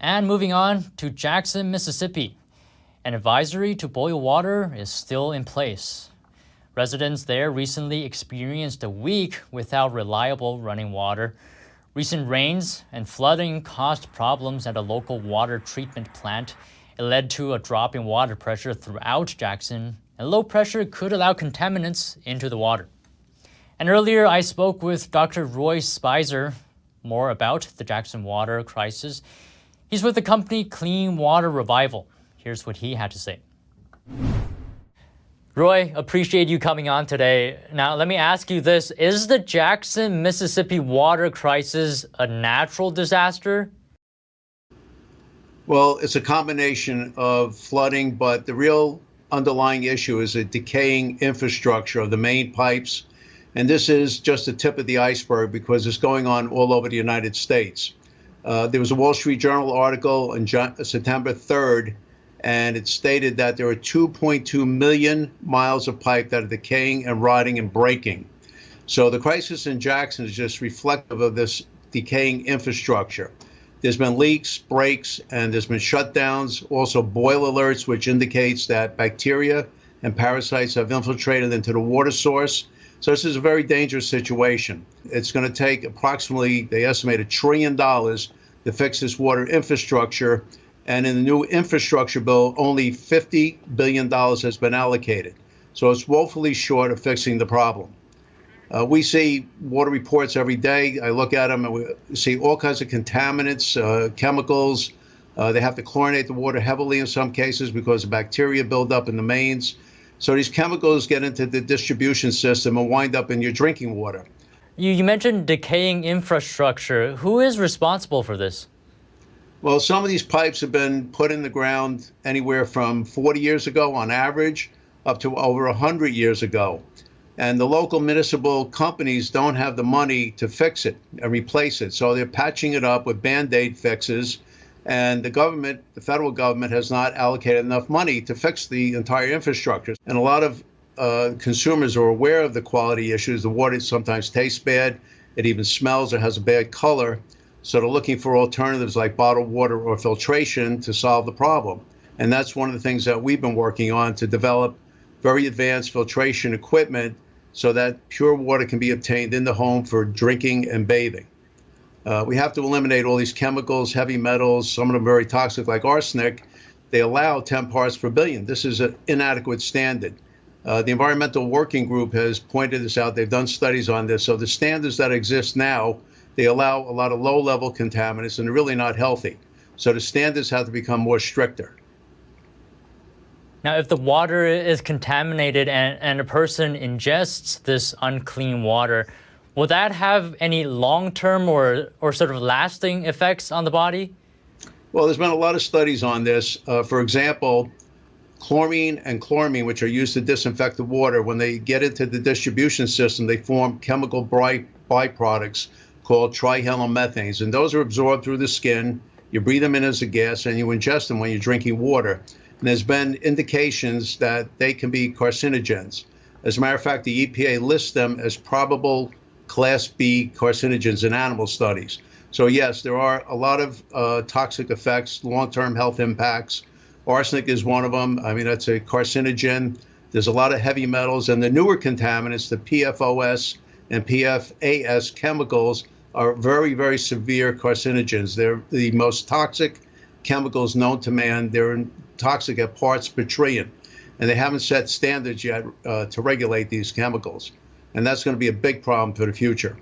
And moving on to Jackson, Mississippi. An advisory to boil water is still in place. Residents there recently experienced a week without reliable running water. Recent rains and flooding caused problems at a local water treatment plant. It led to a drop in water pressure throughout Jackson, and low pressure could allow contaminants into the water. And earlier I spoke with Dr. Roy Spicer more about the Jackson water crisis. He's with the company Clean Water Revival. Here's what he had to say. Roy, appreciate you coming on today. Now, let me ask you this. Is the Jackson, Mississippi water crisis a natural disaster? Well, it's a combination of flooding, but the real underlying issue is a decaying infrastructure of the main pipes. And this is just the tip of the iceberg because it's going on all over the United States. There was a Wall Street Journal article on September 3rd, and it stated that there are 2.2 million miles of pipe that are decaying and rotting and breaking. So the crisis in Jackson is just reflective of this decaying infrastructure. There's been leaks, breaks, and there's been shutdowns, also boil alerts, which indicates that bacteria and parasites have infiltrated into the water source. So this is a very dangerous situation. It's going to take approximately, they estimate, $1 trillion to fix this water infrastructure. And in the new infrastructure bill, only $50 billion has been allocated. So it's woefully short of fixing the problem. We see water reports every day. I look at them and we see all kinds of contaminants, chemicals. They have to chlorinate the water heavily in some cases because of bacteria build up in the mains. So these chemicals get into the distribution system and wind up in your drinking water. You mentioned decaying infrastructure. Who is responsible for this? Well, some of these pipes have been put in the ground anywhere from 40 years ago on average up to over 100 years ago. And the local municipal companies don't have the money to fix it and replace it. So they're patching it up with Band-Aid fixes. And the government, the federal government, has not allocated enough money to fix the entire infrastructure. And a lot of consumers are aware of the quality issues. The water sometimes tastes bad. It even smells or has a bad color. So they're looking for alternatives like bottled water or filtration to solve the problem. And that's one of the things that we've been working on, to develop very advanced filtration equipment so that pure water can be obtained in the home for drinking and bathing. We have to eliminate all these chemicals, heavy metals, some of them very toxic like arsenic. They allow 10 parts per billion. This is an inadequate standard. The Environmental Working Group has pointed this out. They've done studies on this. So the standards that exist now, they allow a lot of low-level contaminants, and they're really not healthy. So the standards have to become more stricter. Now, if the water is contaminated and a person ingests this unclean water, will that have any long-term or sort of lasting effects on the body? Well, there's been a lot of studies on this. For example, chlorine and chloramine, which are used to disinfect the water, when they get into the distribution system, they form chemical byproducts called trihalomethanes. And those are absorbed through the skin. You breathe them in as a gas, and you ingest them when you're drinking water. And there's been indications that they can be carcinogens. As a matter of fact, the EPA lists them as probable Class B carcinogens in animal studies. So yes, there are a lot of toxic effects, long-term health impacts. Arsenic is one of them. I mean, that's a carcinogen. There's a lot of heavy metals, and the newer contaminants, the PFOS and PFAS chemicals, are very, very severe carcinogens. They're the most toxic chemicals known to man. They're toxic at parts per trillion, and they haven't set standards yet to regulate these chemicals. And that's going to be a big problem for the future.